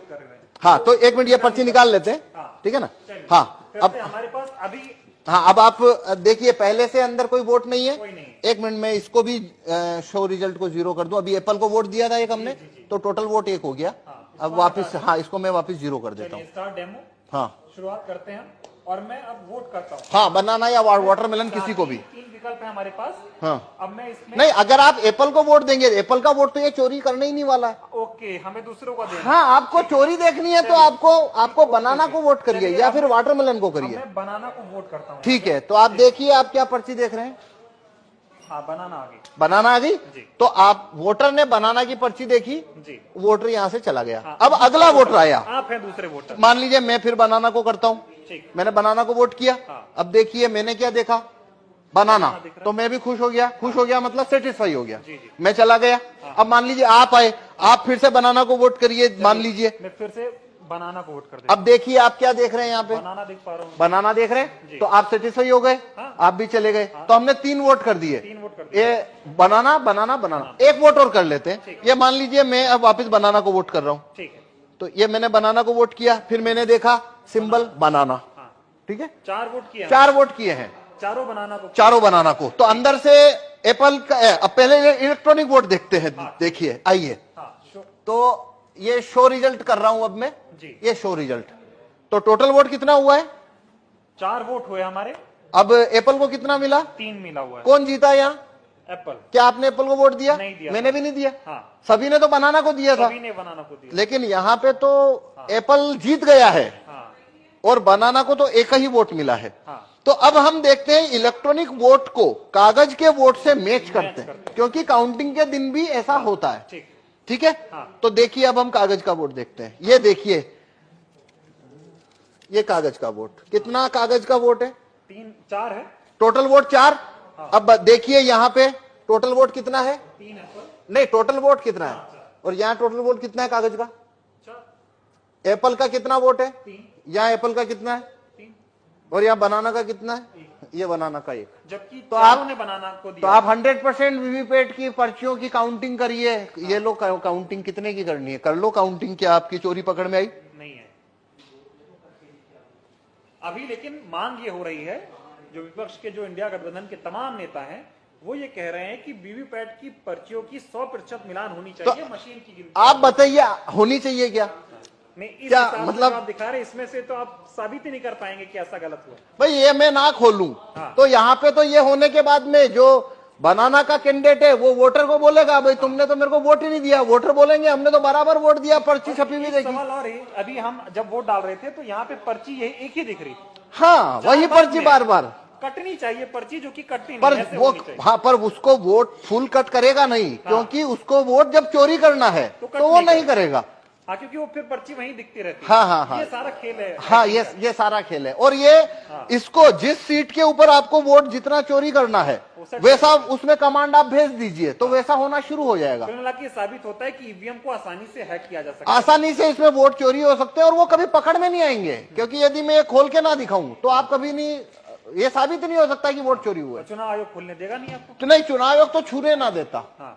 कर रहे हैं। हाँ, तो 1 मिनट ये पर्ची निकाल लेते हैं, ठीक है ना। हाँ, अब हमारे पास अभी, हाँ, अब आप देखिए पहले से अंदर कोई वोट नहीं है। कोई नहीं। 1 मिनट में इसको भी शो रिजल्ट को 0 कर दूं। अभी एप्पल को वोट दिया था एक हमने, तो टोटल वोट 1 हो गया। अब वापस, हाँ, इसको मैं वापस 0 कर देता हूँ। स्टार्ट डेमो, हाँ, शुरुआत करते हैं और मैं अब वोट करता हूँ। हाँ, बनाना या वाटरमेलन किसी को भी। 3 विकल्प है हमारे पास। हाँ, अब मैं इसमें नहीं, अगर आप एप्पल को वोट देंगे, एप्पल का वोट तो ये चोरी करने ही नहीं वाला है। ओके, हमें दूसरों को देना। हाँ, आपको चोरी देखनी है तो आपको बनाना को वोट करिए या फिर वाटरमेलन को करिए। मैं बनाना को वोट करता हूँ। ठीक है, तो आप देखिए आप क्या पर्ची देख रहे हैं। हाँ, बनाना आ गई। बनाना आ गई। तो आप वोटर ने बनाना की पर्ची देखी जी, वोटर यहां से चला गया। अब अगला वोटर आया, आप हैं दूसरे वोटर। मान लीजिए मैं फिर बनाना को करता हूं। ठीक, मैंने बनाना को वोट किया। अब देखिए मैंने क्या देखा, बनाना, तो मैं भी खुश हो गया। खुश हो गया मतलब सेटिस्फाई हो गया। मैं चला गया। अब मान लीजिए आप आए, आप फिर से बनाना को वोट करिए। मान लीजिए मैं फिर से बनाना को वोट कर देता अब देखिए आप क्या देख रहे हैं यहाँ पे, हूं। बनाना देख पा रहा हूँ। बनाना देख रहे हैं, तो आप सेटिस्फाई हो गए। आप भी चले गए, तो हमने 3 वोट कर दिए। 3 वोट कर दिए। ये बनाना बनाना बनाना, 1 वोट और कर लेते हैं। ये मान लीजिए मैं अब वापस बनाना को वोट कर रहा हूँ। ठीक है, तो ये मैंने बनाना को वोट किया, फिर मैंने देखा सिंबल बनाना। ठीक है, 4 वोट किए। 4 वोट किए हैं, चारों बनाना को। चारों बनाना को। तो अंदर से एप्पल का, अब पहले इलेक्ट्रॉनिक वोट देखते हैं। देखिए आइए, तो ये शो रिजल्ट कर रहा हूं अब मैं। ये शो रिजल्ट, तो टोटल वोट कितना हुआ है? 4 वोट हुए हमारे। अब एप्पल को कितना मिला? 3 मिला हुआ है। कौन जीता यहाँ? एप्पल। क्या आपने एप्पल को वोट दिया? नहीं दिया। मैंने भी नहीं दिया। हाँ, सभी ने तो बनाना को दिया था। सभी ने बनाना को दिया। लेकिन यहाँ पे तो एप्पल जीत गया है और बनाना को तो 1 ही वोट मिला है। तो अब हम देखते हैं इलेक्ट्रॉनिक वोट को कागज के वोट से मैच करते हैं, क्योंकि काउंटिंग के दिन भी ऐसा होता है। ठीक है, तो देखिए अब हम कागज का वोट देखते हैं। ये देखिए, ये कागज का वोट, कितना कागज का वोट है? 4 है टोटल वोट 4। अब देखिए यहाँ पे टोटल वोट कितना है? 3 है। नहीं, टोटल वोट कितना है? और यहाँ टोटल वोट कितना है कागज का? एप्पल का कितना वोट है? 3। यहाँ एप्पल का कितना है? 3। और यहाँ बनाना का कितना है? ये बनाना का 1। जबकि तो चारों ने बनाना को दिया। तो आप 100% वीवीपैट की पर्चियों की काउंटिंग करिए। ये लो काउंटिंग कितने की करनी है, कर लो काउंटिंग। क्या आपकी चोरी पकड़ में आई? नहीं है अभी, लेकिन मांग ये हो रही है, जो विपक्ष के, जो इंडिया गठबंधन के तमाम नेता हैं, वो ये कह रहे हैं कि वीवीपैट की पर्चियों की 100% मिलान होनी चाहिए। तो मशीन की गिनती आप बताइए होनी चाहिए क्या? नहीं, इस क्या हिसाब से मतलब जो आप दिखा रहे हैं, इसमें से तो आप साबित ही नहीं कर पाएंगे कि ऐसा गलत हुआ। भाई ये मैं ना खोलूं तो यहाँ पे तो ये होने के बाद में जो बनाना का कैंडिडेट है वो वोटर को बोलेगा भाई तुमने तो मेरे को वोट ही नहीं दिया। वोटर बोलेंगे हमने तो बराबर वोट दिया, पर्ची छपी हुई देखी। सवाल और है, अभी हम जब वोट डाल रहे थे तो यहाँ पे पर्ची यही एक ही दिख रही। हाँ, वही पर्ची बार बार कटनी चाहिए पर्ची, जो कि कटनी नहीं, पर ऐसे वो, होनी चाहिए। हाँ, पर उसको वोट फुल कट करेगा नहीं, क्योंकि उसको वोट जब चोरी करना है तो वो नहीं करेगा। हाँ, क्योंकि वो फिर पर्ची वहीं दिखती रहती है। हाँ हाँ हाँ, ये सारा खेल है। हाँ, ये सारा खेल है। और ये इसको जिस सीट के ऊपर आपको वोट जितना चोरी करना है वैसा उसमें कमांड आप भेज दीजिए, तो वैसा होना शुरू हो जाएगा। ये साबित होता है कि ईवीएम को आसानी से हैक किया जा सकता है। आसानी से इसमें वोट चोरी हो सकते हैं और वो कभी पकड़ में नहीं आएंगे, क्योंकि यदि मैं ये खोल के ना दिखाऊं तो आप कभी नहीं, ये साबित नहीं हो सकता कि वोट चोरी हुआ है। चुनाव आयोग खोलने देगा नहीं आपको? नहीं, चुनाव आयोग तो छूने ना देता।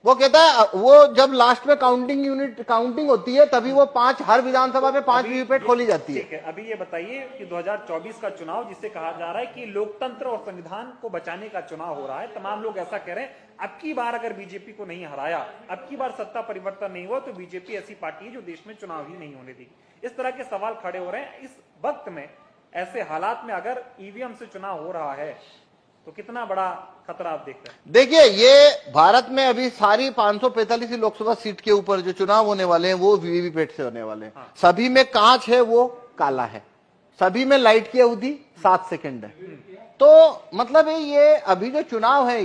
वो कहता है वो जब लास्ट में काउंटिंग होती है तभी वो 5 हर विधानसभा में 5 वीवीपैट खोली जाती है। ठीक है, अभी ये बताइए कि 2024 का चुनाव, जिसे कहा जा रहा है कि लोकतंत्र और संविधान को बचाने का चुनाव हो रहा है, तमाम लोग ऐसा कह रहे हैं, अब की बार अगर बीजेपी को नहीं हराया, अब की बार सत्ता परिवर्तन नहीं हुआ, तो बीजेपी ऐसी पार्टी है जो देश में चुनाव ही नहीं होने देगी। इस तरह के सवाल खड़े हो रहे हैं। इस वक्त में, ऐसे हालात में अगर ईवीएम से चुनाव हो रहा है तो कितना बड़ा खतरा आप देख रहे हैं? देखिए, ये भारत में अभी सारी 545 लोकसभा सीट के ऊपर जो चुनाव होने वाले हैं वो वीवीपैट से होने वाले हैं। सभी में कांच है, वो काला है। सभी में लाइट की अवधि 7 सेकंड है। तो मतलब ये अभी जो चुनाव है,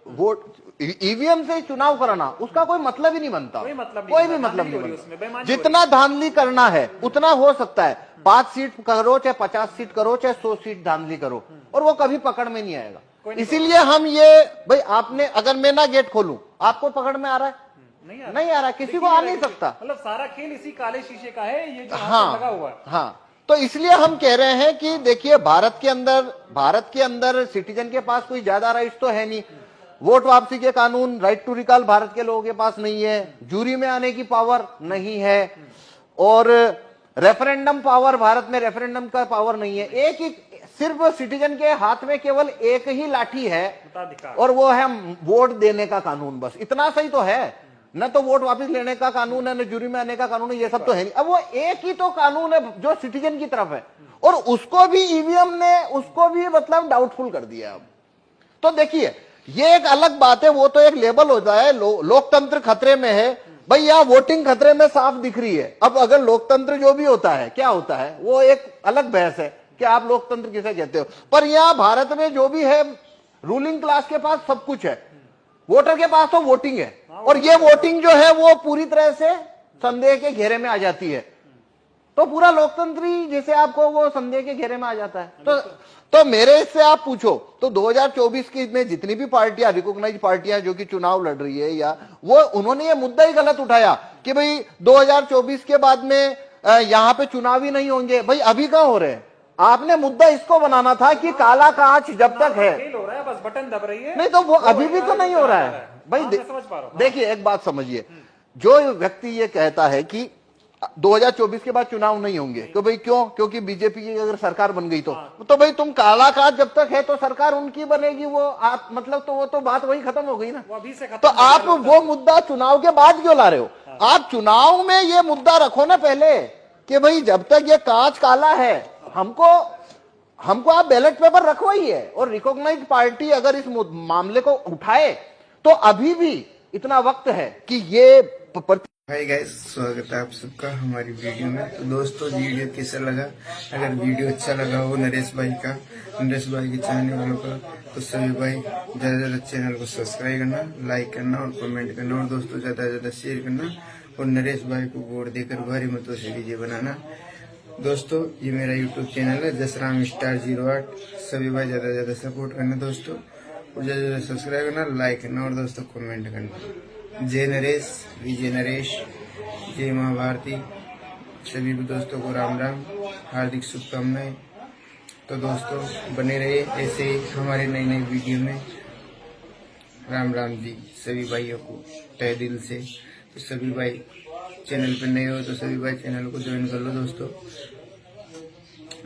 वोट ईवीएम से चुनाव कराना, उसका कोई मतलब ही नहीं बनता। कोई भी मतलब नहीं बनता। जितना धांधली करना है उतना हो सकता है। 5 सीट करो, चाहे 50 सीट करो, चाहे 100 सीट धांधली करो, और वो कभी पकड़ में नहीं आएगा। इसीलिए हम ये, भाई आपने, अगर मैं ना गेट खोलूं, आपको पकड़ में आ रहा है? नहीं आ रहा, किसी को आ नहीं सकता। मतलब सारा खेल इसी काले शीशे का है, ये जो लगा हुआ है। हाँ, तो इसलिए हम कह रहे हैं कि देखिए, भारत के अंदर सिटीजन के पास कोई ज्यादा राइट्स तो है नहीं। वोट वापसी के कानून, राइट टू रिकॉल भारत के लोगों के पास नहीं है। जूरी में आने की पावर नहीं है। और रेफरेंडम पावर, भारत में रेफरेंडम का पावर नहीं है। एक ही सिर्फ सिटीजन के हाथ में केवल एक ही लाठी है मताधिकार। और वो है वोट देने का कानून। बस इतना सही तो है, न तो वोट वापस लेने का कानून है, न जुर्म में आने का कानून है, ये सब तो है नहीं। अब वो एक ही तो कानून है जो सिटीजन की तरफ है, और उसको भी ईवीएम ने उसको भी मतलब डाउटफुल कर दिया। अब तो देखिए ये एक अलग बात है, वो तो एक लेबल होता है लोकतंत्र खतरे में है। भाई यहाँ वोटिंग खतरे में साफ दिख रही है। अब अगर लोकतंत्र जो भी होता है क्या होता है वो एक अलग बहस है कि आप लोकतंत्र किसे कहते हो। पर यहाँ भारत में जो भी है, रूलिंग क्लास के पास सब कुछ है, वोटर के पास तो वोटिंग है, और ये वोटिंग जो है वो पूरी तरह से संदेह के घेरे में आ जाती है। तो पूरा लोकतंत्र ही जैसे आपको वो संदेह के घेरे में आ जाता है। तो मेरे इससे आप पूछो तो 2024 की में जितनी भी पार्टियां, रिकॉग्नाइज पार्टियां जो कि चुनाव लड़ रही है, या वो उन्होंने ये मुद्दा ही गलत उठाया कि भाई 2024 के बाद में यहाँ पे चुनाव ही नहीं होंगे। भाई अभी कहाँ हो रहे हैं? आपने मुद्दा इसको बनाना था कि काला कांच जब तक है, फेल हो रहा है, बस बटन दब रही है। नहीं तो वो अभी भी तो नहीं हो रहा है। भाई समझ पा रहा हूं। देखिए एक बात समझिए, जो व्यक्ति ये कहता है कि 2024 के बाद चुनाव नहीं होंगे, तो भाई क्यों? क्योंकि बीजेपी की अगर सरकार बन गई तो भाई तुम काला कांच जब तक है तो सरकार उनकी बनेगी, वो आप मतलब तो वो तो बात वही खत्म हो गई ना। वो अभी से खत्म तो हो गया आप लोकतंत्र। वो मुद्दा चुनाव के बाद क्यों ला रहे हो? आप चुनाव में ये मुद्दा रखो ना पहले कि भाई जब तक ये कांच काला है, हमको आप बैलेट पेपर रखवाइए, और रिकॉग्नाइज पार्टी अगर इस मामले को उठाए तो अभी भी इतना वक्त है कि ये हाय गाइस, स्वागत है आप सबका हमारी वीडियो में। तो दोस्तों वीडियो कैसा लगा? अगर वीडियो अच्छा लगा हो नरेश भाई के चाहने वालों का, तो सभी भाई ज्यादा ज्यादा चैनल को सब्सक्राइब करना, लाइक करना और कमेंट करना, और दोस्तों ज्यादा ज्यादा शेयर करना, और नरेश भाई को वोट देकर भारी मतों से विजय बनाना। दोस्तों ये मेरा यूट्यूब चैनल है जसराम स्टार 08। सभी भाई ज्यादा ज्यादा सपोर्ट करना दोस्तों, और ज्यादा ज्यादा सब्सक्राइब करना, लाइक करना, और दोस्तों कमेंट करना। जय नरेश, विजय नरेश, जय माँ भारती। सभी दोस्तों को राम राम, हार्दिक शुभकामनाएं। तो दोस्तों बने रहे ऐसे ही हमारे नई नई वीडियो में। राम राम जी सभी भाइयों को तहे दिल से। तो सभी भाई चैनल पर नए हो तो सभी भाई चैनल को ज्वाइन कर लो दोस्तों।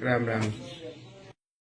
राम राम जी।